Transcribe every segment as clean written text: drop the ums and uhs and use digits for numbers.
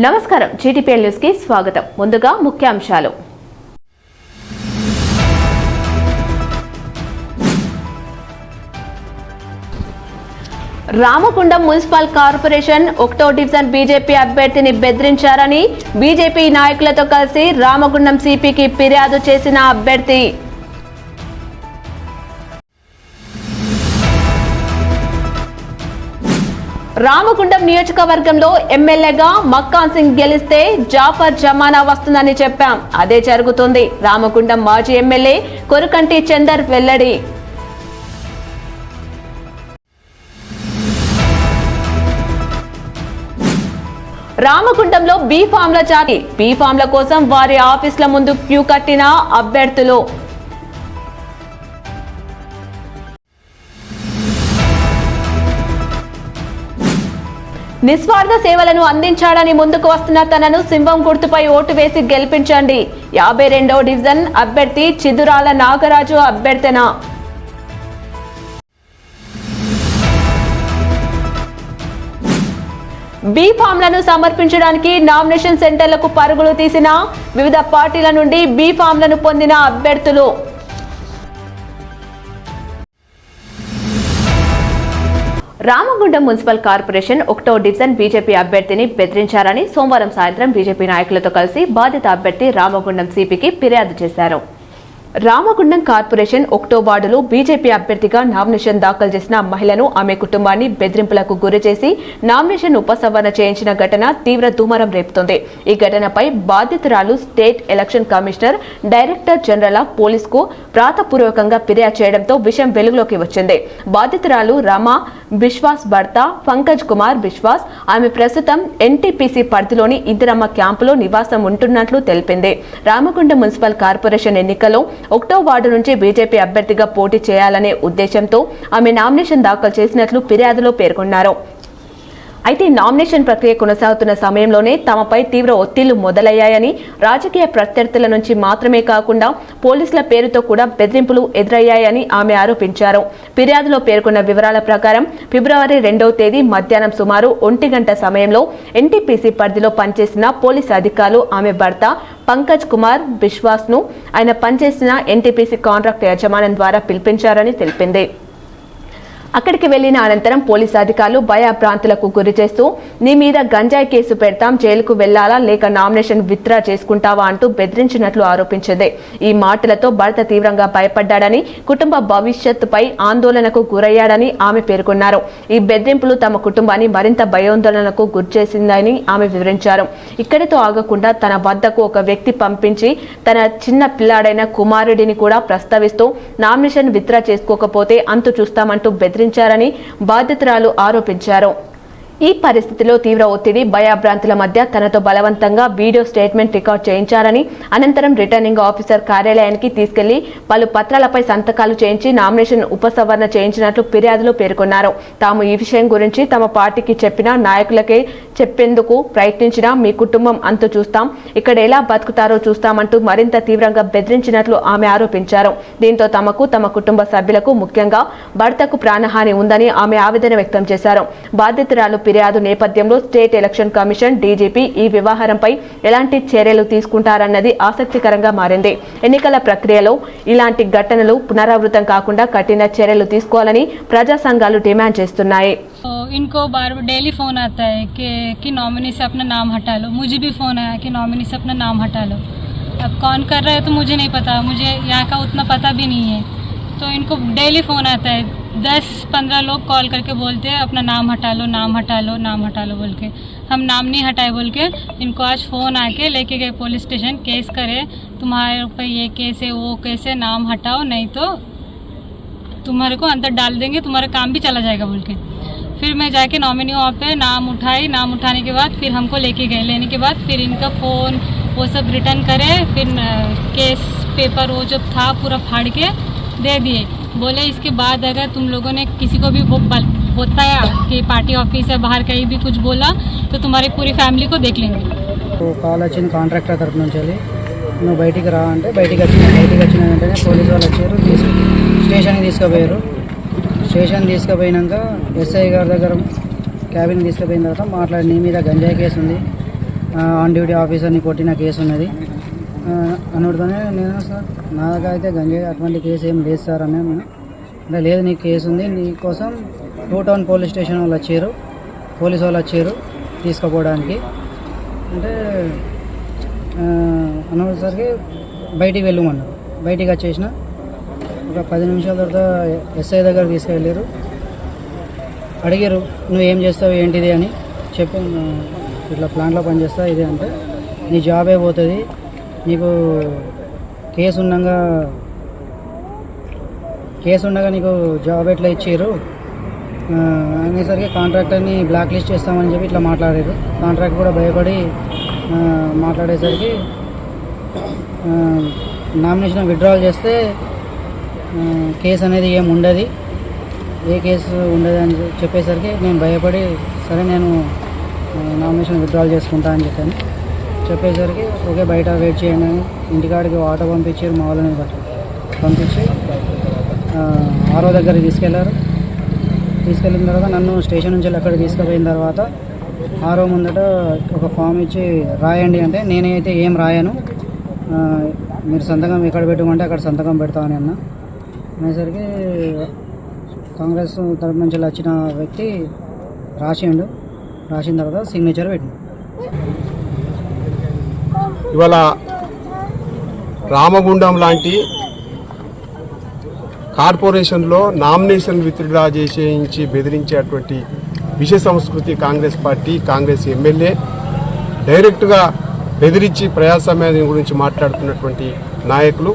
నమస్కారం GTPL news కి స్వాగతం. ముందుగా ముఖ్యాంశాలు. రామగుండం మున్సిపల్ కార్పొరేషన్ 1వ డివిజన్ బీజేపీ అభ్యర్థిని బెదిరించారని బీజేపీ నాయకులతో కలిసి రామగుండం సిపికి ఫిర్యాదు చేసిన అభ్యర్థి. రామగుండం నియోజకవర్గంలో ఎమ్మెల్యేగా మక్కాన్ సింగ్ గెలిస్తే జాఫర్ జమానా వస్తుందని చెప్పాం. అదే జరుగుతుంది. రామగుండం మాజీ ఎమ్మెల్యే కొరుకంటి చందర్ వెల్లడి. రామగుండంలో బీఫామ్ల జాతి. బీఫామ్ల కోసం వారి ఆఫీసుల ముందు క్యూ కట్టిన అభ్యర్థులు. నిస్వార్థ సేవలను అందించాడని ముందుకు వస్తున్న తనను సింహం గుర్తుపై ఓటు వేసి గెలిపించండి. 52వ డివిజన్ అభ్యర్థి చిదురాల నాగరాజు అభ్యర్థన. బీఫామ్లను సమర్పించడానికి నామినేషన్ సెంటర్లకు పరుగులు తీసిన వివిధ పార్టీల నుండి బీఫామ్లను పొందిన అభ్యర్థులు. రామగుండం మున్సిపల్ కార్పొరేషన్ 1వ డివిజన్ బీజేపీ అభ్యర్థిని బెదిరించారని సోమవారం సాయంత్రం బీజేపీ నాయకులతో కలిసి బాధిత అభ్యర్థి రామగుండం సిపికి ఫిర్యాదు చేశారు. రామగుండం కార్పొరేషన్ 1వ వార్డులో బీజేపీ అభ్యర్థిగా నామినేషన్ దాఖలు చేసిన మహిళను ఆమె కుటుంబాన్ని బెదిరింపులకు గురి చేసి నామినేషన్ ఉపసంహరణ చేయించిన ఘటన తీవ్ర దుమారం రేపుతోంది. ఈ ఘటనపై బాధితురాలు state election commissioner, director general of పోలీసుకు వ్రాతపూర్వకంగా ఫిర్యాదు చేయడంతో విషయం వెలుగులోకి వచ్చింది. బాధితురాలు రమా బిశ్వాస్ భర్త పంకజ్ కుమార్ బిశ్వాస్ ఆమె ప్రస్తుతం ఎన్టీపీసీ పరిధిలోని ఇందిరమ్మ క్యాంపులో నివాసం ఉంటున్నట్లు తెలిపింది. రామగుండం మున్సిపల్ కార్పొరేషన్ ఎన్నికల్లో 1వ వార్డు నుంచి బీజేపీ అభ్యర్థిగా పోటీ చేయాలనే ఉద్దేశంతో ఆమె నామినేషన్ దాఖలు చేసినట్లు ఫిర్యాదులో పేర్కొన్నారు. అయితే నామినేషన్ ప్రక్రియ కొనసాగుతున్న సమయంలోనే తమపై తీవ్ర ఒత్తిళ్లు మొదలయ్యాయని, రాజకీయ ప్రత్యర్థుల నుంచి మాత్రమే కాకుండా పోలీసుల పేరుతో కూడా బెదిరింపులు ఎదురయ్యాయని ఆమె ఆరోపించారు. ఫిర్యాదులో పేర్కొన్న వివరాల ప్రకారం ఫిబ్రవరి 2వ తేదీ మధ్యాహ్నం సుమారు 1 గంట సమయంలో ఎన్టీపీసీ పరిధిలో పనిచేసిన పోలీసు అధికారులు ఆమె భర్త పంకజ్ కుమార్ బిశ్వాస్ ను ఆయన పనిచేసిన ఎన్టీపీసీ కాంట్రాక్ట్ యజమానం ద్వారా పిలిపించారని తెలిపింది. అక్కడికి వెళ్లిన అనంతరం పోలీసు అధికారులు భయభ్రాంతులకు గురి చేస్తూ నీ మీద గంజాయి కేసు పెడతాం, జైలుకు వెళ్లాలా లేక నామినేషన్ విత్డ్రా చేసుకుంటావా అంటూ బెదిరించినట్లు ఆరోపించింది. ఈ మాటలతో భర్త తీవ్రంగా భయపడ్డాడని, కుటుంబ భవిష్యత్తుపై ఆందోళనకు గురయ్యాడని ఆమె పేర్కొన్నారు. ఈ బెదిరింపులు తమ కుటుంబాన్ని మరింత భయాందోళనకు గురిచేసిందని ఆమె వివరించారు. ఇక్కడితో ఆగకుండా తన వద్దకు ఒక వ్యక్తి పంపించి తన చిన్న పిల్లాడైన కుమారుడిని కూడా ప్రస్తావిస్తూ నామినేషన్ విత్డ్రా చేసుకోకపోతే అంతు చూస్తామంటూ బెదిరించారని బాధితురాలు ఆరోపించారు. ఈ పరిస్థితిలో తీవ్ర ఒత్తిడి, భయభ్రాంతుల మధ్య తనతో బలవంతంగా వీడియో స్టేట్మెంట్ రికార్డ్ చేయించారని, అనంతరం రిటర్నింగ్ ఆఫీసర్ కార్యాలయానికి తీసుకెళ్లి పలు పత్రాలపై సంతకాలు చేయించి నామినేషన్ ఉపసంహరణ చేయించినట్లు ఫిర్యాదులో పేర్కొన్నారు. తాము ఈ విషయం గురించి తమ పార్టీకి చెప్పినా, నాయకులకే చెప్పేందుకు ప్రయత్నించినా మీ కుటుంబం అంతు చూస్తాం, ఇక్కడ ఎలా బతుకుతారో చూస్తామంటూ మరింత తీవ్రంగా బెదిరించినట్లు ఆమె ఆరోపించారు. దీంతో తమకు, తమ కుటుంబ సభ్యులకు, ముఖ్యంగా భర్తకు ప్రాణహాని ఉందని ఆమె ఆవేదన వ్యక్తం చేశారు. బాధితురాలు ఫిర్యాదు నేపథ్యంలో స్టేట్ ఎలక్షన్ కమిషన్, డీజీపీ ఈ వ్యవహారంపై ఎలాంటి చర్యలు తీసుకుంటారన్నది ఆసక్తికరంగా మారింది. ఎన్నికల ప్రక్రియలో ఇలాంటి ఘటనలు పునరావృతం కాకుండా కఠిన చర్యలు తీసుకోవాలని ప్రజా సంఘాలు డిమాండ్ చేస్తున్నాయి. इनको बार डेली फ़ोन आता है कि नॉमिनी से अपना नाम हटा लो. मुझे भी फ़ोन आया कि नॉमिनी से अपना नाम हटा लो. अब कौन कर रहा है तो मुझे नहीं पता, मुझे यहाँ का उतना पता भी नहीं है. तो इनको डेली फ़ोन आता है, 10-15 लोग कॉल करके बोलते हैं अपना नाम हटा लो, नाम हटा लो, नाम हटा लो बोल के. हम नाम नहीं हटाए बोल के इनको आज फ़ोन आके लेके गए पुलिस स्टेशन. केस करे, तुम्हारे ऊपर ये केस है, वो केस है, नाम हटाओ नहीं तो तुम्हारे को अंदर डाल देंगे, तुम्हारा काम भी चला जाएगा बोल के. फिर मैं जाके नॉमिनी वहाँ पे नाम उठाई. नाम उठाने के बाद फिर हमको लेके गए. लेने के बाद फिर इनका फ़ोन वो सब रिटर्न करे. फिर केस पेपर वो जो था पूरा फाड़ के दे दिए. बोले इसके बाद अगर तुम लोगों ने किसी को भी बताया कि पार्टी ऑफिस है बाहर कहीं भी कुछ बोला तो तुम्हारी पूरी फैमिली को देख लेंगे. కాల్ వచ్చింది కాంట్రాక్టర్ తరఫు నుంచి, నువ్వు బయటికి రా అంటే బయటికి వచ్చిన వెంటనే పోలీసు వాళ్ళు వచ్చారు, స్టేషన్కి తీసుకుపోయారు. స్టేషన్ తీసుకుపోయినాక ఎస్ఐ గారి దగ్గర క్యాబిన్ తీసుకుపోయిన తర్వాత మాట్లాడి నీ మీద గంజాయి కేసు ఉంది, ఆన్ డ్యూటీ ఆఫీసర్ని కొట్టిన కేసు ఉన్నది అనుడితోనే నేను సార్ నా దగ్గర అయితే గంజాయి అటువంటి కేసు ఏం లేదు సార్ అని అంటే లేదు నీకు కేసు ఉంది నీకోసం 2 టౌన్ పోలీస్ స్టేషన్ వాళ్ళు వచ్చారు, పోలీసు వాళ్ళు వచ్చారు తీసుకుపోవడానికి అంటే అనేసరికి బయటికి వెళ్ళమన్నారు. బయటికి వచ్చేసిన ఒక 10 నిమిషాల తర్వాత ఎస్ఐ దగ్గర తీసుకెళ్ళారు. అడిగారు నువ్వు ఏం చేస్తావు ఏంటిది అని చెప్పి ఇట్లా ప్లాంట్లో పనిచేస్తా ఇది అంటే నీ జాబే పోతుంది, నీకు కేసు ఉండగా నీకు జాబ్ ఎట్లా ఇచ్చారు అనేసరికి కాంట్రాక్టర్ని బ్లాక్ లిస్ట్ చేస్తామని చెప్పి ఇట్లా మాట్లాడారు. కాంట్రాక్ట్ కూడా భయపడి మాట్లాడేసరికి నామినేషన్ విత్డ్రాల్ చేస్తే కేసు అనేది ఏం ఉండదు, ఏ కేసు ఉండదు అని చెప్పేసరికి నేను భయపడి సరే నేను నామినేషన్ విత్డ్రాల్ చేసుకుంటా అని చెప్పేసరికి ఓకే బయట వెయిట్ చేయండి అని ఇంటికాడికి ఆటో పంపించారు. మా వాళ్ళని పంపించి ఆరో దగ్గరికి తీసుకెళ్ళిన తర్వాత నన్ను స్టేషన్ నుంచి అక్కడ తీసుకుపోయిన తర్వాత ఆరో ముందట ఒక ఫామ్ ఇచ్చి రాయండి అంటే నేనైతే ఏం రాయను, మీరు సంతకం ఎక్కడ పెట్టుకుంటే అక్కడ సంతకం పెడతామని అనేసరికి కాంగ్రెస్ తరఫు నుంచి వచ్చిన వ్యక్తి రాసిన తర్వాత సిగ్నేచర్ పెట్టిండు. ఇవాళ రామగుండం లాంటి కార్పొరేషన్లో నామినేషన్ విత్డ్రా చేసేయించి బెదిరించేటువంటి విష సంస్కృతి కాంగ్రెస్ పార్టీ, కాంగ్రెస్ ఎమ్మెల్యే డైరెక్ట్గా బెదిరించి ప్రజాస్వామ్యం గురించి మాట్లాడుతున్నటువంటి నాయకులు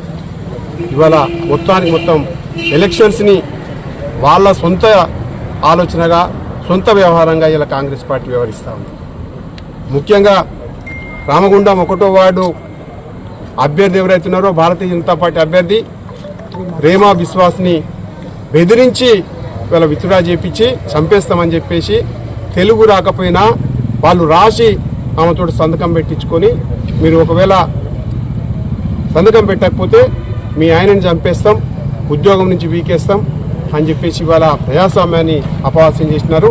ఇవాళ మొత్తం ఎలక్షన్స్ని వాళ్ళ సొంత ఆలోచనగా, సొంత వ్యవహారంగా ఇలా కాంగ్రెస్ పార్టీ వ్యవహరిస్తూ ఉంది. ముఖ్యంగా రామగుండం 1వ వార్డు అభ్యర్థి ఎవరైతున్నారో భారతీయ జనతా పార్టీ అభ్యర్థి రేమా బిశ్వాస్ని బెదిరించి వీళ్ళ విత్డ్రా చేపించి చంపేస్తామని చెప్పేసి తెలుగు రాకపోయినా వాళ్ళు రాసి ఆమెతో సంతకం పెట్టించుకొని మీరు ఒకవేళ సంతకం పెట్టకపోతే మీ ఆయనని చంపేస్తాం, ఉద్యోగం నుంచి వీకేస్తాం అని చెప్పేసి ఇవాళ ప్రజాస్వామ్యాన్ని అపహాస్యం చేసినారు.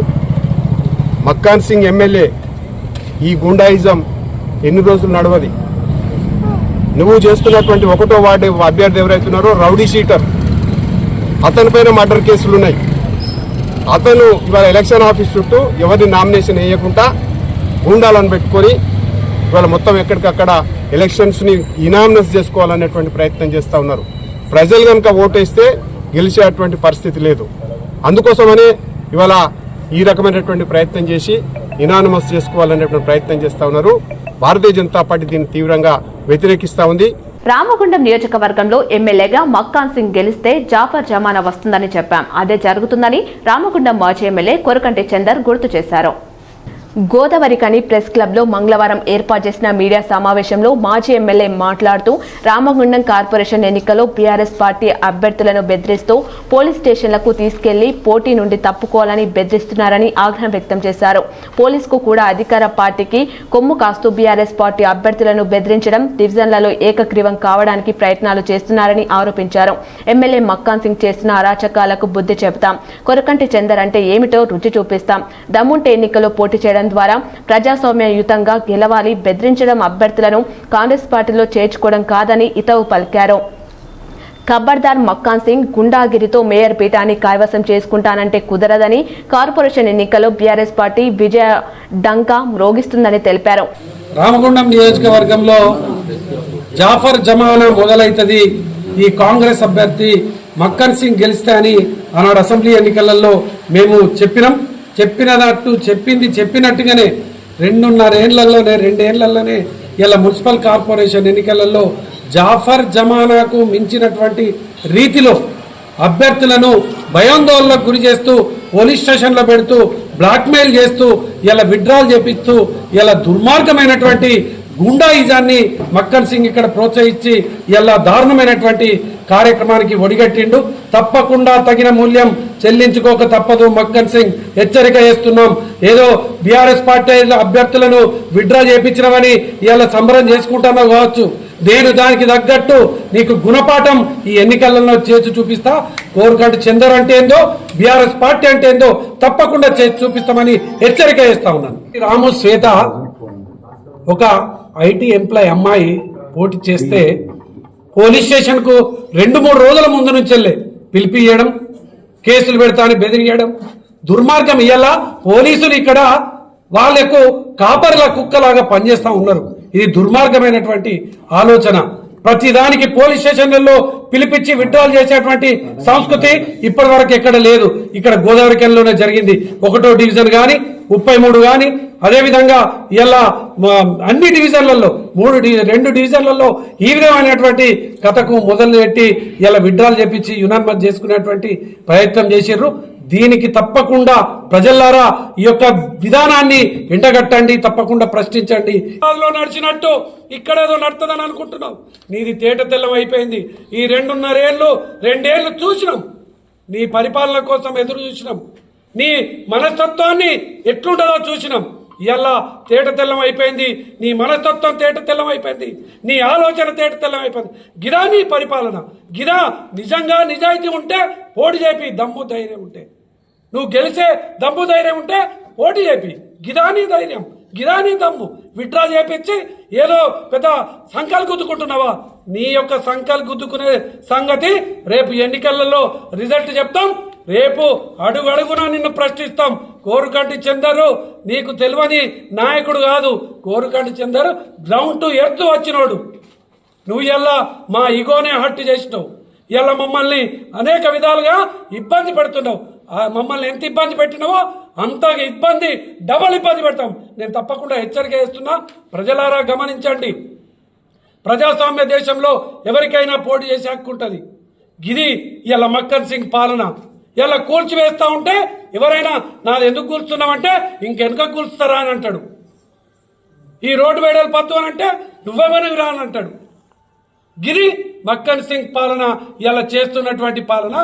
మక్కాన్ సింగ్ ఎమ్మెల్యే ఈ గుండాయిజం ఎన్ని రోజులు నడవది. నువ్వు చేస్తున్నటువంటి 1వ వార్డు అభ్యర్థి ఎవరైతున్నారో రౌడీ షీటర్, అతనిపైన మర్డర్ కేసులు ఉన్నాయి. అతను ఇవాళ ఎలక్షన్ ఆఫీస్ చుట్టూ ఎవరిని నామినేషన్ వేయకుండా గుండాలను పెట్టుకొని ఇవాళ మొత్తం ఎక్కడికక్కడ ఎలక్షన్స్ని ఇనామినస్ చేసుకోవాలనేటువంటి ప్రయత్నం చేస్తూ ఉన్నారు. ప్రజలు కనుక ఓటేస్తే గెలిచేటువంటి పరిస్థితి లేదు. అందుకోసమనే ఇవాళ ఈ రకమైనటువంటి ప్రయత్నం చేసి ఇనానిమస్ చేసుకోవాలనేటువంటి ప్రయత్నం చేస్తూ ఉన్నారు. భారతీయ జనతా పార్టీ దీన్ని తీవ్రంగా వ్యతిరేకిస్తూ ఉంది. రామగుండం నియోజకవర్గంలో ఎమ్మెల్యేగా మక్కాన్ సింగ్ గెలిస్తే జాఫర్ జమానా వస్తుందని చెప్పాం. అదే జరుగుతుందని రామగుండం మాజీ ఎమ్మెల్యే కొరకంటి చందర్ గుర్తు చేశారు. గోదావరికని ప్రెస్ క్లబ్లో మంగళవారం ఏర్పాటు చేసిన మీడియా సమావేశంలో మాజీ ఎమ్మెల్యే మాట్లాడుతూ రామగుండం కార్పొరేషన్ ఎన్నికల్లో బీఆర్ఎస్ పార్టీ అభ్యర్థులను బెదిరిస్తూ పోలీస్ స్టేషన్లకు తీసుకెళ్లి పోటీ నుండి తప్పుకోవాలని బెదిరిస్తున్నారని ఆగ్రహం వ్యక్తం చేశారు. పోలీసుకు కూడా అధికార పార్టీకి కొమ్ము కాస్తూ బీఆర్ఎస్ పార్టీ అభ్యర్థులను బెదిరించడం, డివిజన్లలో ఏకగ్రీవం కావడానికి ప్రయత్నాలు చేస్తున్నారని ఆరోపించారు. ఎమ్మెల్యే మక్కాన్ సింగ్ చేస్తున్న అరాచకాలకు బుద్ధి చెబుతాం, కొరకంటి చందర్ అంటే ఏమిటో రుచి చూపిస్తాం, దమ్ముంటే ఎన్నికల్లో పోటీ చేయడం ద్వారా ప్రజాస్వామ్యయుతంగా గెలవాలి, బెదిరించడం అభ్యర్థులను కాంగ్రెస్ పార్టీలో చేర్చుకోవడం కాదని హితవు పలికారు. ఖబర్దార్ మక్కాన్ సింగ్, గుండాగిరితో మేయర్ పీఠాన్ని కైవసం చేసుకుంటానంటే కుదరదని, కార్పొరేషన్ ఎన్నికల్లో బీఆర్ఎస్ పార్టీ విజయ డంకా మ్రోగిస్తుందని తెలిపారు. రామగుండం నియోజకవర్గంలో జాఫర్ జమానా మొదలైతది, ఈ కాంగ్రెస్ అభ్యర్థి మక్కాన్ సింగ్ గెలిస్తే అని ఆనాడు అసెంబ్లీ ఎన్నికలలో మేము చెప్పినట్టు చెప్పినట్టుగానే 2 ఏళ్లలోనే ఇలా మున్సిపల్ కార్పొరేషన్ ఎన్నికలలో జాఫర్ జమానాకు మించినటువంటి రీతిలో అభ్యర్థులను భయాందోళనకు గురి చేస్తూ పోలీస్ స్టేషన్లో పెడుతూ బ్లాక్మెయిల్ చేస్తూ ఇలా విత్డ్రాల్ చేపిస్తూ ఇలా దుర్మార్గమైనటువంటి గుండాయిజాన్ని మక్కన్ సింగ్ ఇక్కడ ప్రోత్సహించి ఇలా దారుణమైనటువంటి కార్యక్రమానికి ఒడిగట్టిండు. తప్పకుండా తగిన మూల్యం చెల్లించుకోక తప్పదు. మక్కన్ సింగ్ హెచ్చరిక చేస్తున్నాం. ఏదో బీఆర్ఎస్ పార్టీ అభ్యర్థులను విత్డ్రా చేయించడమని ఇలా సంబరం చేసుకుంటామో కావచ్చు, నేను దానికి తగ్గట్టు నీకు గుణపాఠం ఈ ఎన్నికలలో చేసి చూపిస్తా. కోరకంటి చందర్ అంటే ఏందో, బీఆర్ఎస్ పార్టీ అంటే ఏందో తప్పకుండా చేసి చూపిస్తామని హెచ్చరిక చేస్తా ఉన్నాను. రాము శ్వేత ఒక ఐటీ ఎంప్లాయ్ అమ్మాయి పోటీ చేస్తే పోలీస్ స్టేషన్కు 2-3 రోజుల ముందు నుంచి పిలిపియడం, కేసులు పెడతా అని బెదిరియడం దుర్మార్గం. ఇయ్యాల పోలీసులు ఇక్కడ వాళ్లకు కాపర్ల కుక్కలాగా పనిచేస్తా ఉన్నారు. ఇది దుర్మార్గమైనటువంటి ఆలోచన. ప్రతిదానికి పోలీస్ స్టేషన్లలో పిలిపించి విత్డ్రాల్ చేసేటువంటి సంస్కృతి ఇప్పటి వరకు ఎక్కడ లేదు. ఇక్కడ గోదావరిలోనే జరిగింది. 1వ డివిజన్ గాని 33 గాని, అదేవిధంగా ఇలా అన్ని డివిజన్లలో 2 డివిజన్లలో ఈ విధమైనటువంటి కథకు మొదలు పెట్టి ఇలా విత్డ్రాల్ చేపించి యునానిమస్ చేసుకునేటువంటి ప్రయత్నం చేసిర్రు. దీనికి తప్పకుండా ప్రజలారా ఈ యొక్క విధానాన్ని ఎండగట్టండి, తప్పకుండా ప్రశ్నించండి. నడిచినట్టు ఇక్కడేదో నడుతుందని అనుకుంటున్నాం. నీది తేట తెల్లం అయిపోయింది. ఈ 2.5 ఏళ్ళు చూసినాం, నీ పరిపాలన కోసం ఎదురు చూసినాం, నీ మనస్తత్వాన్ని ఎట్లుంటుందో చూసినాం. ఇలా తేట తెల్లం అయిపోయింది. నీ మనస్తత్వం తేట తెల్లం అయిపోయింది, నీ ఆలోచన తేట తెల్లం అయిపోయింది. గిదా నీ పరిపాలన. గిదా నిజంగా నిజాయితీ ఉంటే పోటీ చేపి, దమ్ము ధైర్యం ఉంటే, నువ్వు గెలిచే దమ్ము ధైర్యం ఉంటే పోటీ చేపి. గిదాని ధైర్యం, గిదాని దమ్ము. విత్డ్రా చేపించి ఏదో పెద్ద సంకలు గుద్దుకుంటున్నావా? నీ యొక్క సంకలు గుద్దుకునే సంగతి రేపు ఎన్నికలలో రిజల్ట్ చెప్తాం. రేపు అడుగడుగునా నిన్ను ప్రశ్నిస్తాం. కోరుకంటి చందరు నీకు తెలియని నాయకుడు కాదు. Korukanti Chandar ground to earth వచ్చినోడు. నువ్వు ఇలా మా ఈగోనే హర్ట్ చేసినావు. ఇలా మమ్మల్ని అనేక విధాలుగా ఇబ్బంది పెడుతున్నావు. మమ్మల్ని ఎంత ఇబ్బంది పెట్టినావో అంత ఇబ్బంది, డబల్ ఇబ్బంది పెడతాం. నేను తప్పకుండా హెచ్చరిక చేస్తున్నా. ప్రజలారా గమనించండి. ప్రజాస్వామ్య దేశంలో ఎవరికైనా పోటీ చేసే హక్కు ఉంటుంది. గిది ఇలా మక్కన్ సింగ్ పాలన. ఇలా కూల్చివేస్తా ఉంటే ఎవరైనా నాది ఎందుకు కూల్చున్నావంటే ఇంకెనక కూల్చుతారా అని అంటాడు. ఈ రోడ్డు వేయడాలు పద్దు అని అంటే నువ్వెవరికి రా అని అంటాడు. గిరి మక్కన్ సింగ్ పాలన ఇలా చేస్తున్నటువంటి పాలన.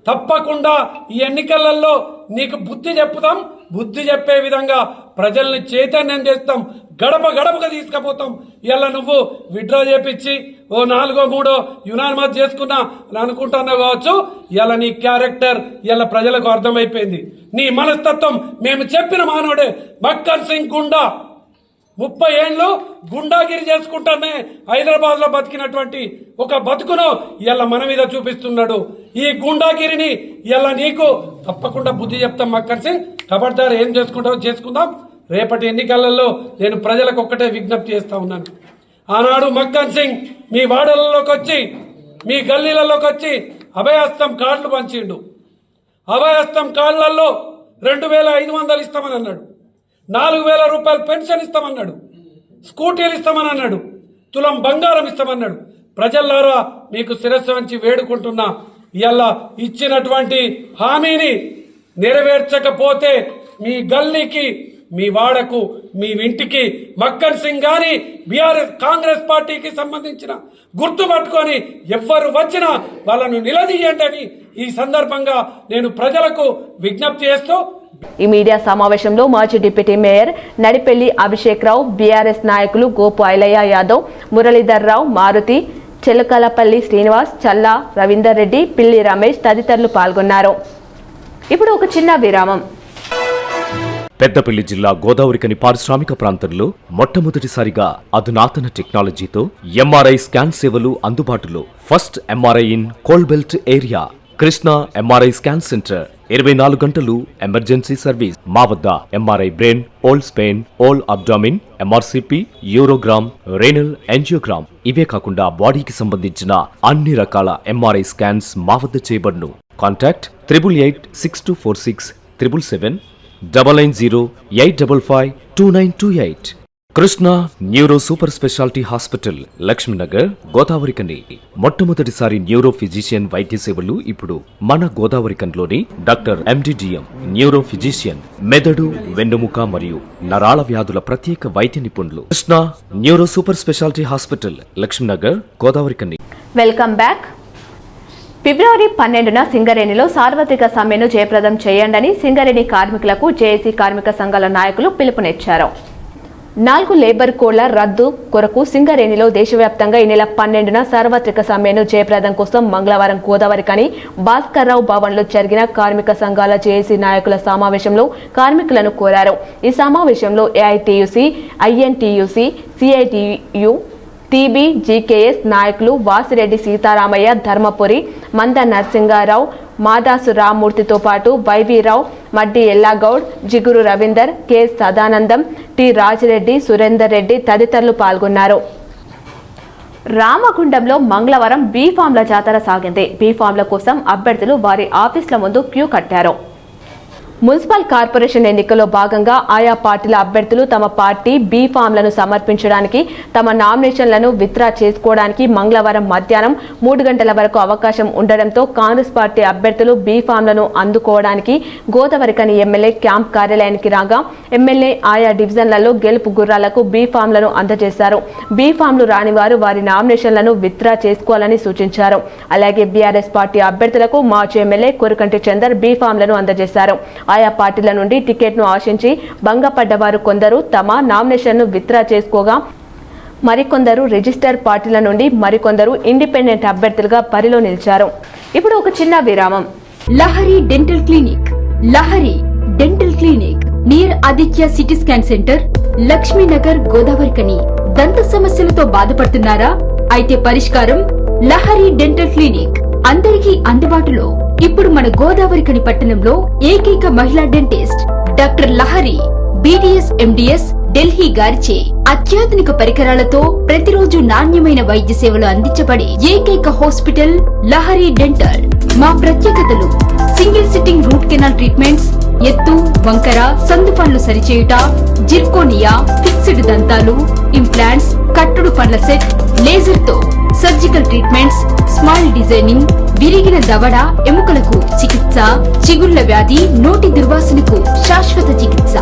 తప్పకుండా ఈ ఎన్నికలలో నీకు బుద్ధి చెప్పుతాం. బుద్ధి చెప్పే విధంగా ప్రజల్ని చైతన్యం చేస్తాం. గడప గడపగా తీసుకుపోతాం. ఇలా నువ్వు విత్డ్రా చేపించి 4-3 యునానిమస్ చేసుకున్నా అని అనుకుంటున్నావు కావచ్చు. ఇలా నీ క్యారెక్టర్ ఇలా ప్రజలకు అర్థమైపోయింది. నీ మనస్తత్వం మేము చెప్పిన మానవుడే. మక్కన్ సింగ్ గుండా 30 ఏళ్ళు గుండాగిరి చేసుకుంటానే హైదరాబాద్ లో బతికినటువంటి ఒక బతుకును ఇలా మన మీద చూపిస్తున్నాడు. ఈ గుండాగిరిని ఇలా నీకు తప్పకుండా బుద్ధి చెప్తాం. మక్కన్ సింగ్ ఖబర్దార్, ఏం చేసుకుంటావో చేసుకుందాం. రేపటి ఎన్నికలలో నేను ప్రజలకు ఒక్కటే విజ్ఞప్తి చేస్తా ఉన్నాను. ఆనాడు మక్కన్ సింగ్ మీ వాడలలోకి వచ్చి, మీ గల్లీలలోకి వచ్చి అభయహస్తం కార్డులు పంచిండు. అభయహస్తం కార్డులలో 2500 ఇస్తామని అన్నాడు. 4000 రూపాయలు పెన్షన్ ఇస్తామన్నాడు. స్కూటీలు ఇస్తామని అన్నాడు. తులం బంగారం ఇస్తామన్నాడు. ప్రజలారా మీకు శిరస్సు వంచి వేడుకుంటున్నా. ఇలా ఇచ్చినటువంటి హామీని నెరవేర్చకపోతే మీ గల్లీకి, మీ వాడకు, మీ ఇంటికి మక్కన్ సింగ్ గాని బీఆర్ఎస్ కాంగ్రెస్ పార్టీకి సంబంధించిన గుర్తు పట్టుకొని ఎవ్వరు వచ్చినా వాళ్ళను నిలదీయండి అని ఈ సందర్భంగా నేను ప్రజలకు విజ్ఞప్తి చేస్తూ, ఈ మీడియా సమావేశంలో మాజీ డిప్యూటీ మేయర్ నడిపెల్లి అభిషేక్ రావు, బీఆర్ఎస్ నాయకులు గోపు ఐలయ్య యాదవ్, మురళీధర్ రావు, మారుతి, చెలకలపల్లి శ్రీనివాస్, చల్లా రవీందర్ రెడ్డి, పిల్లి రమేష్ తదితరులు పాల్గొన్నారు. ఇప్పుడు ఒక చిన్న విరామం. పెద్దపల్లి జిల్లా గోదావరికని పారిశ్రామిక ప్రాంతంలో మొట్టమొదటిసారిగా అధునాతన టెక్నాలజీతో ఎంఆర్ఐ స్కాన్ సేవలు అందుబాటులో. First MRI in coal belt area. Krishna MRI scan centre 24 గంటలు ఎమర్జెన్సీ సర్వీస్. మా వద్ద MRI brain, whole spine, whole abdomen, MRCP, urogram, renal angiogram, ఇవే కాకుండా బాడీకి సంబంధించిన అన్ని రకాల ఎంఆర్ఐ స్కాన్స్ మా వద్ద చేయబడును. Contact 8886246777 9908552928. Krishna neuro super speciality hospital, Lakshminagar, Godavarikhani. మొట్టమొదటిసారి న్యూరో ఫిజిషియన్ వైద్య సేవలు ఇప్పుడు మన గోదావరికన్లోని డాక్టర్ ఎండిడిఎం న్యూరో ఫిజిషియన్, మెదడు, వెన్నుముక మరియు నరాల వ్యాధుల ప్రత్యేక వైద్య నిపుణులు. Krishna neuro super speciality hospital, Lakshminagar, Godavarikhani. Welcome back. ఫిబ్రవరి 12న సింగరేణిలో సార్వత్రిక సమ్మెను జయప్రదం చేయండని సింగరేణి కార్మికులకు జేఏసీ కార్మిక సంఘాల నాయకులు పిలుపునిచ్చారు. 4 లేబర్ కోడ్ల రద్దు కొరకు సింగరేణిలో దేశవ్యాప్తంగా ఈ నెల 12న సార్వత్రిక సమ్మెను జయప్రదం కోసం మంగళవారం గోదావరికని భాస్కర్రావు భవన్లో జరిగిన కార్మిక సంఘాల జేఏసీ నాయకుల సమావేశంలో కార్మికులను కోరారు. ఈ సమావేశంలో AITUC, INTUC, CITU, TB, GKS నాయకులు వాసిరెడ్డి సీతారామయ్య, ధర్మపురి, మంద నరసింగారావు, మాదాసు రామ్మూర్తితో పాటు వైవీరావు, మడ్డి ఎల్లాగౌడ్, జిగురు రవీందర్, కె సదానందం, టి రాజిరెడ్డి, సురేందర్ రెడ్డి తదితరులు పాల్గొన్నారు. రామగుండంలో మంగళవారం బీఫామ్ల జాతర సాగింది. బీఫామ్ల కోసం అభ్యర్థులు వారి ఆఫీసుల ముందు క్యూ కట్టారు. మున్సిపల్ కార్పొరేషన్ ఎన్నికల్లో భాగంగా ఆయా పార్టీల అభ్యర్థులు తమ పార్టీ బీఫామ్లను సమర్పించడానికి, తమ నామినేషన్లను విత్డ్రా చేసుకోవడానికి మంగళవారం మధ్యాహ్నం 3 గంటల వరకు అవకాశం ఉండడంతో కాంగ్రెస్ పార్టీ అభ్యర్థులు బీఫామ్లను అందుకోవడానికి గోదావరికని ఎమ్మెల్యే క్యాంప్ కార్యాలయానికి రాగా ఎమ్మెల్యే ఆయా డివిజన్లలో గెలుపు గుర్రాలకు బీఫామ్లను అందజేశారు. బీఫామ్లు రాని వారు వారి నామినేషన్లను విత్డ్రా చేసుకోవాలని సూచించారు. అలాగే బీఆర్ఎస్ పార్టీ అభ్యర్థులకు మాజీ ఎమ్మెల్యే కొరకంటి చందర్ బీఫామ్లను అందజేశారు. ఆయా పార్టీల నుండి టికెట్ను ఆశించి భంగపడ్డవారు కొందరు తమ నామినేషన్ను విత్డ్రా చేసుకోగా మరికొందరు రిజిస్టర్ పార్టీల నుండి మరికొందరు ఇండిపెండెంట్ అభ్యర్థులుగా బరిలో నిలిచారు. ఇప్పుడు ఒక చిన్న విరామం. Lahari dental clinic. Lahari dental clinic near Aditya CT scan centre, Lakshmi Nagar, Godavarikhani. దంత సమస్యలతో బాధపడుతున్నారా? అయితే పరిష్కారం లహరి డెంటల్ క్లినిక్. అందరికీ అందుబాటులో. ఇప్పుడు మన గోదావరికని పట్టణంలో ఏకైక మహిళా dentist doctor Lahari BDS MDS Delhi గారిచే అత్యాధునిక పరికరాలతో ప్రతిరోజు నాణ్యమైన వైద్య సేవలు అందించబడే ఏకైక హాస్పిటల్ లహరి డెంటల్. మా ప్రత్యేకతలు: single sitting root canal treatments, ఎత్తు, వంకర, సందు పనులు సరిచేయుట, జిర్కోనియా, ఫిక్స్డ్ దంతాలు, ఇంప్లాంట్స్, కట్టుడు పండ్ల సెట్, లేజర్ తో సర్జికల్ ట్రీట్మెంట్స్, స్మైల్ డిజైనింగ్, విరిగిన దవడ ఎముకలకు చికిత్స, చిగుళ్ల వ్యాధి, నోటి దుర్వాసనకు శాశ్వత చికిత్స,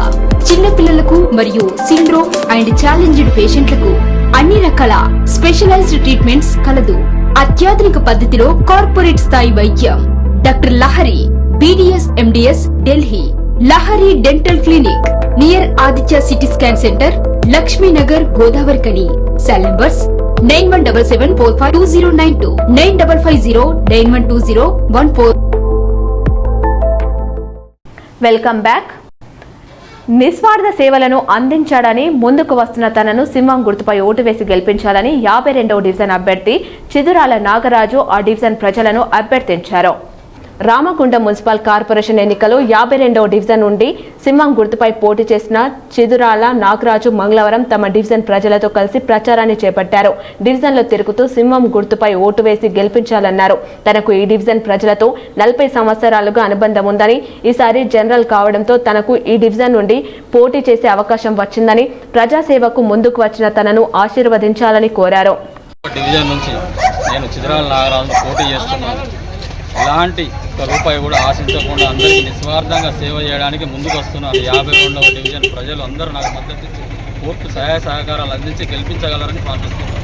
చిన్నపిల్లలకు మరియు సిండ్రోమ్ అండ్ ఛాలెంజ్డ్ పేషెంట్లకు అన్ని రకాల స్పెషలైజ్డ్ ట్రీట్మెంట్స్ కలదు. అత్యాధునిక పద్ధతిలో కార్పొరేట్ స్థాయి వైద్యం. Doctor Lahari BDS MDS Delhi. Lahari dental clinic near Aditya CT scan centre, Lakshmi Nagar, Godavarikhani. Cell numbers 9177452092, 9550912014. Welcome back. నిస్వార్థ సేవలను అందించాడని ముందుకు వస్తున్న తనను సింహం గుర్తుపై ఓటు వేసి గెలిపించాలని 52వ డివిజన్ అభ్యర్థి చిదురాల నాగరాజు ఆ డివిజన్ ప్రజలను అభ్యర్థించారు. రామగుండం మున్సిపల్ కార్పొరేషన్ ఎన్నికలో 52వ డివిజన్ నుండి సింహం గుర్తుపై పోటీ చేసిన చిదురాల నాగరాజు మంగళవారం తమ డివిజన్ ప్రజలతో కలిసి ప్రచారాన్ని చేపట్టారు. డివిజన్లో తిరుగుతూ సింహం గుర్తుపై ఓటు వేసి గెలిపించాలన్నారు. తనకు ఈ డివిజన్ ప్రజలతో 40 సంవత్సరాలుగా అనుబంధం ఉందని, ఈసారి జనరల్ కావడంతో తనకు ఈ డివిజన్ నుండి పోటీ చేసే అవకాశం వచ్చిందని, ప్రజాసేవకు ముందుకు వచ్చిన తనను ఆశీర్వదించాలని కోరారు. డివిజన్ నుంచి నేను చిదురాల నాగరాజు పోటీ చేస్తున్నాను. ఎలాంటి రూపాయి కూడా ఆశించకుండా అందరికీ నిస్వార్థంగా సేవ చేయడానికి ముందుకు వస్తున్నారు. 52వ డివిజన్ ప్రజలు అందరూ నాకు మద్దతు ఇచ్చి పూర్తి సహాయ సహకారాలు అందించి గెలిపించగలరని ప్రార్థిస్తున్నాను.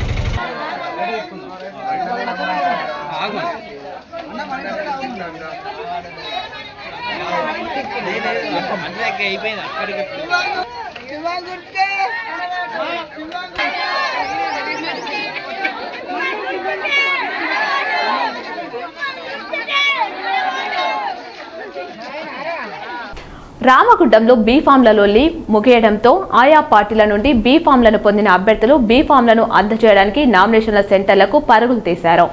రామగుండంలో బీఫామ్లలో ముగియడంతో ఆయా పార్టీల నుండి బీఫామ్లను పొందిన అభ్యర్థులు బీఫామ్లను అందజేయడానికి నామినేషన్ల సెంటర్లకు పరుగులు తీశారు.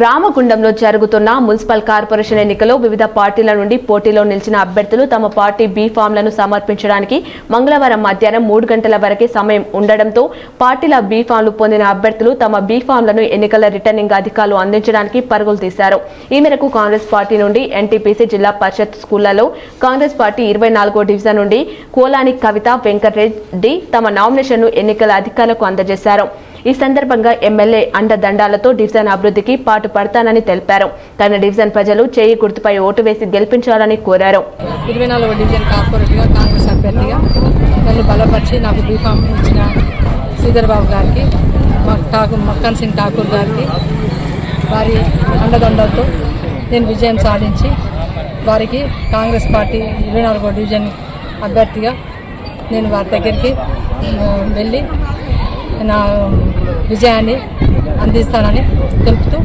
రామగుండంలో జరుగుతున్న మున్సిపల్ కార్పొరేషన్ ఎన్నికలో వివిధ పార్టీల నుండి పోటీలో నిలిచిన అభ్యర్థులు తమ పార్టీ బీఫామ్లను సమర్పించడానికి మంగళవారం మధ్యాహ్నం 3 గంటల వరకే సమయం ఉండడంతో పార్టీల బీఫామ్లు పొందిన అభ్యర్థులు తమ బీఫామ్లను ఎన్నికల రిటర్నింగ్ అధికారులు అందించడానికి పరుగులు తీశారు. ఈ మేరకు కాంగ్రెస్ పార్టీ నుండి ఎన్టీపీసీ జిల్లా పరిషత్ స్కూళ్లలో కాంగ్రెస్ పార్టీ 24వ డివిజన్ నుండి కోలాని కవిత వెంకటరెడ్డి తమ నామినేషన్ను ఎన్నికల అధికారులకు అందజేశారు. ఈ సందర్భంగా ఎమ్మెల్యే అండదండాలతో డివిజన్ అభివృద్ధికి పాటు పడతానని తెలిపారు. తన డివిజన్ ప్రజలు చేయి గుర్తుపై ఓటు వేసి గెలిపించాలని కోరారు. 24వ డివిజన్ కార్పొరేట్గా కాంగ్రెస్ అభ్యర్థిగా నన్ను బలపరిచి నాకు బీఫామ్ ఇచ్చిన శ్రీధర్ బాబు గారికి, మక్కన్ సింగ్ ఠాకూర్ గారికి, వారి అండదండలతో నేను విజయం సాధించి వారికి కాంగ్రెస్ పార్టీ 24వ డివిజన్ అభ్యర్థిగా నేను వారి దగ్గరికి వెళ్ళి నా విజయాన్ని అందిస్తానని తెలుపుతూ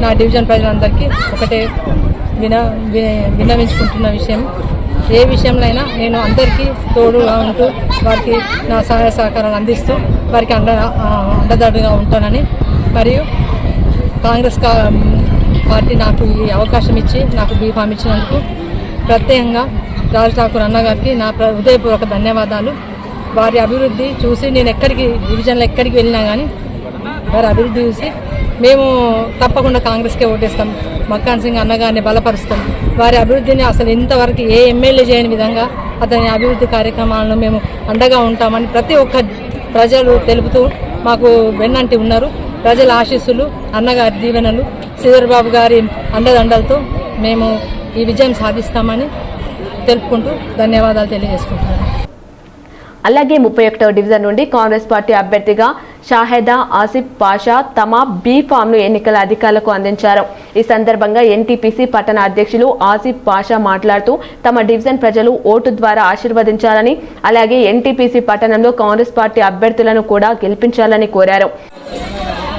నా డివిజన్ ప్రజలందరికీ ఒకటే విన్నవించుకుంటున్న విషయం, ఏ విషయంలో అయినా నేను అందరికీ తోడుగా ఉంటూ వారికి నా సహాయ సహకారాలు అందిస్తూ వారికి అండదండగా ఉంటానని, మరియు కాంగ్రెస్ పార్టీ నాకు ఈ అవకాశం ఇచ్చి నాకు బీఫామ్ ఇచ్చినందుకు ప్రత్యేకంగా రాజ్ ఠాకూర్ అన్నగారికి నా హృదయపూర్వక ధన్యవాదాలు. వారి అభివృద్ధి చూసి నేను డివిజన్లో ఎక్కడికి వెళ్ళినా కానీ వారి అభివృద్ధి చూసి మేము తప్పకుండా కాంగ్రెస్కే ఓటేస్తాం, మక్కాన్ సింగ్ అన్నగారిని బలపరుస్తాం. వారి అభివృద్ధిని అసలు ఇంతవరకు ఏ ఎమ్మెల్యే చేయని విధంగా అతని అభివృద్ధి కార్యక్రమాలను మేము అండగా ఉంటామని ప్రతి ఒక్క ప్రజలు తెలుపుతూ మాకు వెన్నంటి ఉన్నారు. ప్రజల ఆశీస్సులు, అన్నగారి దీవెనలు, శ్రీధర్బాబు గారి అండదండలతో మేము ఈ విజయం సాధిస్తామని తెలుపుకుంటూ ధన్యవాదాలు తెలియజేసుకుంటున్నాను. అలాగే 31వ డివిజన్ నుండి కాంగ్రెస్ పార్టీ అభ్యర్థిగా షాహెదా ఆసిఫ్ పాషా తమ బీ ఫామ్ను ఎన్నికల అధికారులకు అందించారు. ఈ సందర్భంగా ఎన్టీపీసీ పట్టణ అధ్యక్షులు ఆసిఫ్ పాషా మాట్లాడుతూ తమ డివిజన్ ప్రజలు ఓటు ద్వారా ఆశీర్వదించాలని, అలాగే ఎన్టీపీసీ పట్టణంలో కాంగ్రెస్ పార్టీ అభ్యర్థులను కూడా గెలిపించాలని కోరారు.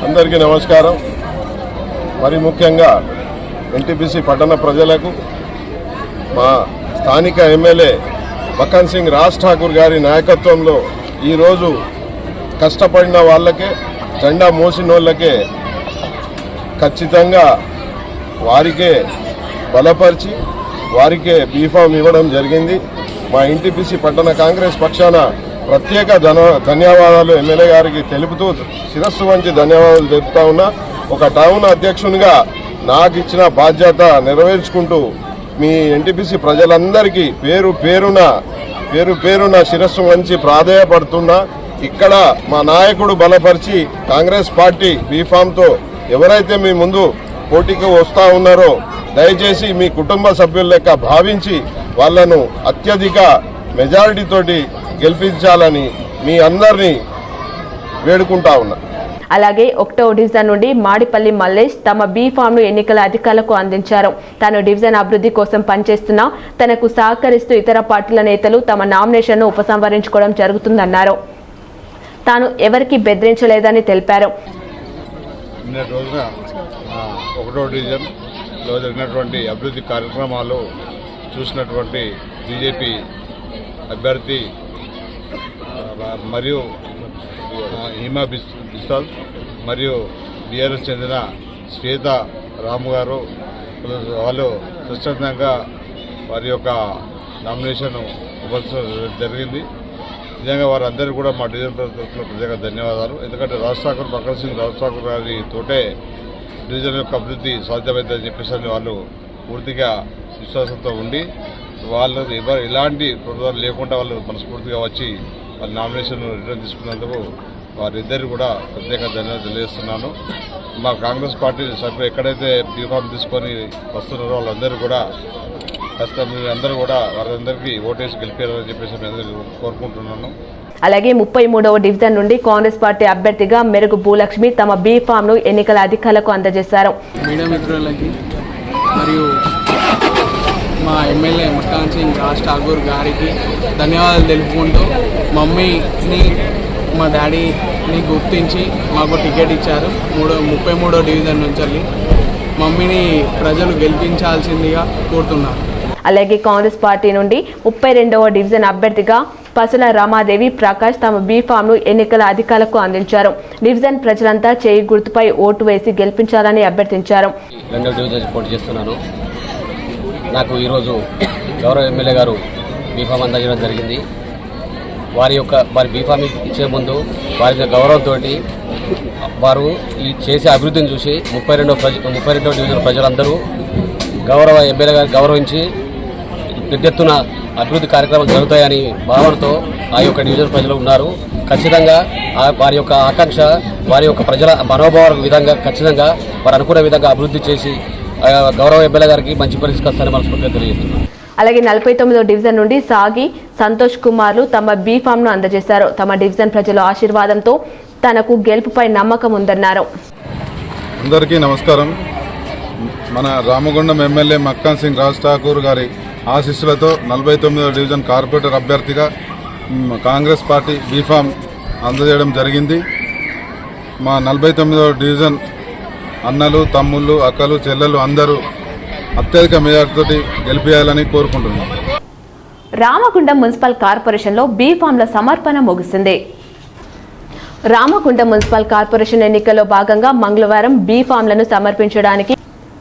అందరికీ నమస్కారం. మరి ముఖ్యంగా ఎన్టీపీసీ పట్టణ ప్రజలకు మా స్థానిక ఎమ్మెల్యే మక్కన్ సింగ్ రాజ్ ఠాకూర్ గారి నాయకత్వంలో ఈరోజు కష్టపడిన వాళ్ళకే, జెండా మోసిన వాళ్ళకే ఖచ్చితంగా వారికే బలపరిచి వారికే బీఫామ్ ఇవ్వడం జరిగింది. మా ఎన్టీపీసీ పట్టణ కాంగ్రెస్ పక్షాన ప్రత్యేక ధన్యవాదాలు ఎమ్మెల్యే గారికి తెలుపుతూ శిరస్సు వంచి ధన్యవాదాలు తెలుపుతా ఉన్నా. ఒక టౌన్ అధ్యక్షునిగా నాకు ఇచ్చిన బాధ్యత నెరవేర్చుకుంటూ మీ ఎన్టీపీసీ ప్రజలందరికీ పేరు పేరున శిరస్సు వంచి ప్రాధేయపడుతున్నా. ఇక్కడ మా నాయకుడు బలపరిచి కాంగ్రెస్ పార్టీ బీఫామ్తో ఎవరైతే మీ ముందు పోటీకి వస్తూ ఉన్నారో దయచేసి మీ కుటుంబ సభ్యుల లెక్క భావించి వాళ్లను అత్యధిక మెజారిటీతోటి గెలిపించాలని మీ అందరినీ వేడుకుంటా ఉన్నా. అలాగే 1వ డివిజన్ నుండి మాడిపల్లి మల్లేష్ తమ బీ ఫామ్ను ఎన్నికల అధికారులకు అందించారు. తాను డివిజన్ అభివృద్ధి కోసం పనిచేస్తున్నా తనకు సహకరిస్తూ ఇతర పార్టీల నేతలు తమ నామినేషన్ను ఉపసంహరించుకోవడం జరుగుతుందన్నారు. తాను ఎవరికి బెదిరించలేదని తెలిపారు. నిన్నటి రోజున 1వ డివిజన్లో జరిగినటువంటి అభివృద్ధి కార్యక్రమాలు చూసినటువంటి బీజేపీ అభ్యర్థి మరియు హిమా బిస్వాల్ మరియు బీఆర్ఎస్ చెందిన శ్వేత రాము గారు వాళ్ళు స్వచ్ఛందంగా వారి యొక్క నామినేషన్ ఇవ్వాల్సి జరిగింది. నిజంగా వారందరూ కూడా మా డివిజన్ తరఫున ప్రత్యేక ధన్యవాదాలు. ఎందుకంటే రాజ్ ఠాకూర్ మక్కన్ సింగ్ రాజ్ ఠాకూర్ గారి తోటే డివిజన్ యొక్క అభివృద్ధి సాధ్యమైందని చెప్పేసి వాళ్ళు పూర్తిగా విశ్వాసంతో ఉండి వాళ్ళు ఎలాంటి ప్రొపోజల్ లేకుండా వాళ్ళు మనస్ఫూర్తిగా వచ్చి వాళ్ళ నామినేషన్ రిటర్న్ తీసుకున్నందుకు వారిద్దరు కూడా ప్రత్యేక ధన్యవాదాలు తెలియజేస్తున్నాను. మా కాంగ్రెస్ పార్టీ సభ్యులు ఎక్కడైతే బీఫామ్ తీసుకొని వస్తున్నారో వాళ్ళందరూ కూడా అందరూ కూడా వారందరికీ ఓటేసి గెలిపారని చెప్పేసి మీ అందరికీ కోరుకుంటున్నాను. అలాగే 33వ డివిజన్ నుండి కాంగ్రెస్ పార్టీ అభ్యర్థిగా మెరుగు భూలక్ష్మి తమ బీ ఫామ్ను ఎన్నికల అధికారులకు అందజేశారు. మీడియా మిత్రులకి మరియు మా ఎమ్మెల్యే మక్కాన్ సింగ్ రాజ్ ఠాకూర్ గారికి ధన్యవాదాలు తెలుపుకుంటూ మమ్మీని మా డాడీని గుర్తించి మాకు టికెట్ ఇచ్చారు. 33వ డివిజన్ నుంచి మమ్మీని ప్రజలు గెలిపించాల్సిందిగా కోరుతున్నారు. అలాగే కాంగ్రెస్ పార్టీ నుండి 32వ డివిజన్ అభ్యర్థిగా పసుల రామాదేవి ప్రకాష్ తమ బీ ఫామ్ను ఎన్నికల అధికారులకు అందించారు. డివిజన్ ప్రజలంతా చేయి గుర్తుపై ఓటు వేసి గెలిపించాలని అభ్యర్థించారు. నాకు ఈరోజు గౌరవ ఎమ్మెల్యే గారు బీఫామ్ అందజేయడం జరిగింది. వారి బీఫామ్ ఇచ్చే ముందు వారి గౌరవంతో వారు ఈ చేసే అభివృద్ధిని చూసి 32వ డివిజన్ ప్రజలందరూ గౌరవ ఎమ్మెల్యే గారు గౌరవించి పెద్ద ఎత్తున అభివృద్ధి కార్యక్రమాలు జరుగుతాయని భావనతో ఆ యొక్క డివిజన్ ప్రజలు ఉన్నారు. ఖచ్చితంగా వారి యొక్క ఆకాంక్ష, వారి యొక్క ప్రజల మనోభావాల విధంగా ఖచ్చితంగా వారు అనుకునే విధంగా అభివృద్ధి చేసి గౌరవ ఎమ్మెల్యే గారికి మంచి పరిస్థితి మనస్ఫూర్తిగా తెలియజేస్తున్నారు. అలాగే 49వ డివిజన్ నుండి సాగి సంతోష్ కుమార్లు తమ బీ ఫామ్ను అందజేశారు. తమ డివిజన్ ప్రజల ఆశీర్వాదంతో తనకు గెలుపుపై నమ్మకం ఉందన్నారు. అందరికీ నమస్కారం. మన రామగుండం ఎమ్మెల్యే మక్కన్ సింగ్ రాజ్ ఠాకూర్ గారి ఆశీస్సులతో 49వ డివిజన్ కార్పొరేటర్ అభ్యర్థిగా కాంగ్రెస్ పార్టీ బీఫామ్ అందజేయడం జరిగింది. మా 49వ డివిజన్ అన్నలు, తమ్ముళ్ళు, అక్కలు, చెల్లెలు అందరూ అత్యధిక మెజార్టీతోటి గెలిపేయాలని కోరుకుంటున్నాం. రామగుండం మున్సిపల్ కార్పొరేషన్లో బీఫామ్ల సమర్పణ ముగిసింది. రామగుండం మున్సిపల్ కార్పొరేషన్ ఎన్నికల్లో భాగంగా మంగళవారం బీఫామ్లను సమర్పించడానికి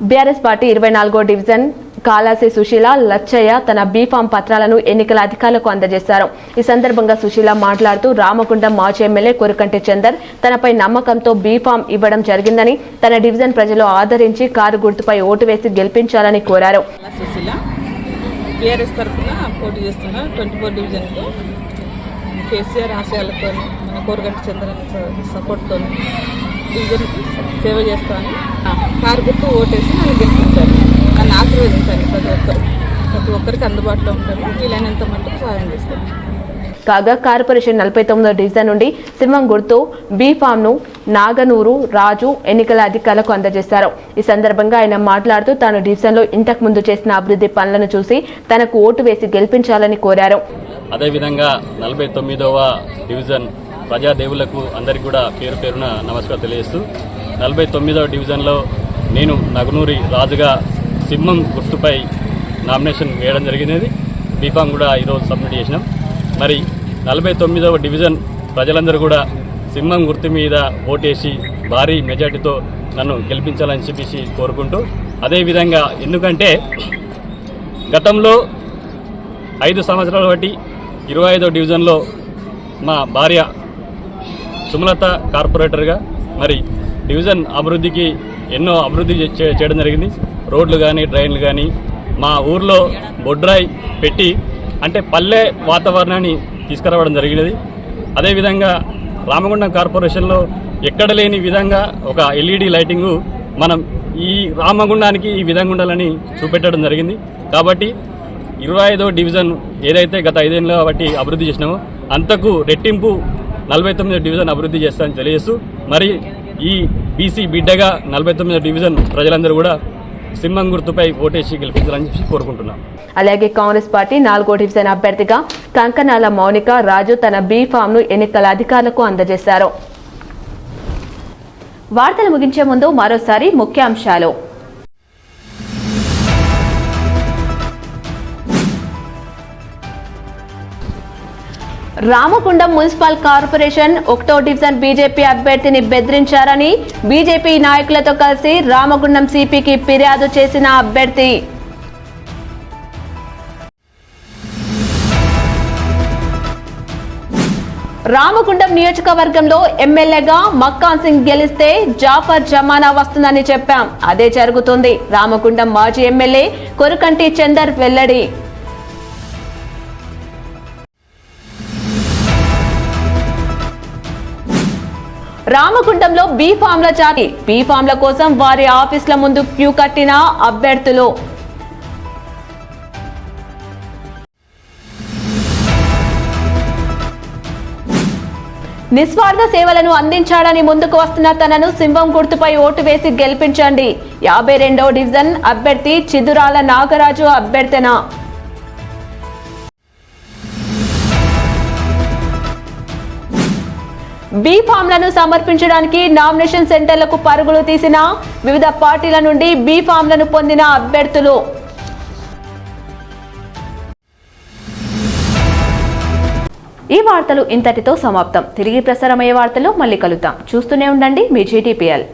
బీఆర్ఎస్ పార్టీ 24వ డివిజన్ కాలాసి సుశీల లచ్చయ్య తన బీఫామ్ పత్రాలను ఎన్నికల అధికారులకు అందజేశారు. ఈ సందర్భంగా సుశీల మాట్లాడుతూ రామగుండం మాజీ ఎమ్మెల్యే కొరకంటి చందర్ తనపై నమ్మకంతో బీఫామ్ ఇవ్వడం జరిగిందని, తన డివిజన్ ప్రజలు ఆదరించి కారు గుర్తుపై ఓటు వేసి గెలిపించాలని కోరారు. బీఆర్ఎస్ తరఫున పోటీ చేస్తున్న 24 డివిజన్కు కేసీఆర్ ఆశయాలతో మన కోరగంటి చంద్ర సపోర్ట్తో డివిజన్కి సేవ చేస్తాను. కారు గుర్తు ఓటేసి నన్ను గెలిపించాను, నన్ను ఆశీర్వదించాను. ప్రతి ఒక్కరికి అందుబాటులో ఉంటాను, వీలైనంత మట్టుకు సహాయం చేస్తాను. కాగా కార్పొరేషన్ 49వ డివిజన్ నుండి సింహం గుర్తు బీఫామ్ను నాగనూరు రాజు ఎన్నికల అధికారులకు అందజేశారు. ఈ సందర్భంగా ఆయన మాట్లాడుతూ తాను డివిజన్లో ఇంతకు ముందు చేసిన అభివృద్ధి పనులను చూసి తనకు ఓటు వేసి గెలిపించాలని కోరారు. అదేవిధంగా 49వ డివిజన్ ప్రజాదేవులకు అందరికీ కూడా పేరు పేరున నమస్కారం తెలియజేస్తూ 49వ డివిజన్లో నేను నగనూరి రాజుగా సింహం గుర్తుపై నామినేషన్ వేయడం జరిగినది. బీఫామ్ కూడా ఈరోజు సబ్మిట్ చేసినాం. మరి 49వ డివిజన్ ప్రజలందరూ కూడా సింహం గుర్తు మీద ఓటేసి భారీ మెజార్టీతో నన్ను గెలిపించాలని చెప్పేసి కోరుకుంటూ, అదేవిధంగా ఎందుకంటే గతంలో 5 సంవత్సరాల బట్టి 25వ డివిజన్లో మా భార్య సుమలత కార్పొరేటర్గా మరి డివిజన్ అభివృద్ధికి ఎన్నో అభివృద్ధి చేయడం జరిగింది. రోడ్లు కానీ, డ్రైన్లు కానీ, మా ఊర్లో బొడ్రాయి పెట్టి అంటే పల్లె వాతావరణాన్ని తీసుకురావడం జరిగినది. అదేవిధంగా రామగుండం కార్పొరేషన్లో ఎక్కడ లేని విధంగా ఒక ఎల్ఈడి లైటింగు మనం ఈ రామగుండానికి ఈ విధంగా ఉండాలని చూపెట్టడం జరిగింది. కాబట్టి 25వ డివిజన్ ఏదైతే గత 5 ఏళ్ళ బట్టి అభివృద్ధి చేసినామో అంతకు రెట్టింపు 49వ డివిజన్ అభివృద్ధి చేస్తామని తెలియజేస్తూ, మరి ఈ బీసీ బిడ్డగా 49వ డివిజన్ ప్రజలందరూ కూడా సింహం గుర్తుపై ఓటేసి గెలిపించాలని చెప్పి కోరుకుంటున్నాం. అలాగే కాంగ్రెస్ పార్టీ 4వ డివిజన్ అభ్యర్థిగా కంకనాల మౌనిక రాజు తన బీఫామ్ను ఎన్నికల అధికారులకు అందజేశారు. వార్తలు ముగించే ముందు మరోసారి ముఖ్యాంశాలు. రామగుండం మున్సిపల్ కార్పొరేషన్ 1వ డివిజన్ బీజేపీ అభ్యర్థిని బెదిరించారని బీజేపీ నాయకులతో కలిసి రామగుండం సిపికి ఫిర్యాదు చేసిన అభ్యర్థి. రామగుండం నియోజకవర్గంలో ఎమ్మెల్యేగా మక్కాన్ సింగ్ గెలిస్తే జాఫర్ జమానా వస్తుందని చెప్పాం, అదే జరుగుతుంది. రామగుండం మాజీ ఎమ్మెల్యే కొరకంటి చందర్ వెల్లడి. రామగుండంలో బీఫామ్ల జాతి బీఫామ్ల కోసం వారి ఆఫీసుల ముందు క్యూ కట్టిన అభ్యర్థులు. నిస్వార్థ సేవలను అందించాడని ముందుకు వస్తున్న తనను సింహం గుర్తుపై ఓటు వేసి గెలిపించండి. 52వ డివిజన్ అభ్యర్థి చిదురాల నాగరాజు అభ్యర్థన. బీఫామ్లను సమర్పించడానికి నామినేషన్ సెంటర్లకు పరుగులు తీసిన వివిధ పార్టీల నుండి బీఫామ్లను పొందిన అభ్యర్థులు. ఈ వార్తలు ఇంతటితో సమాప్తం. తిరిగి ప్రసారమయ్యే వార్తల్లో మళ్ళీ కలుద్దాం. చూస్తూనే ఉండండి మీ GTPL.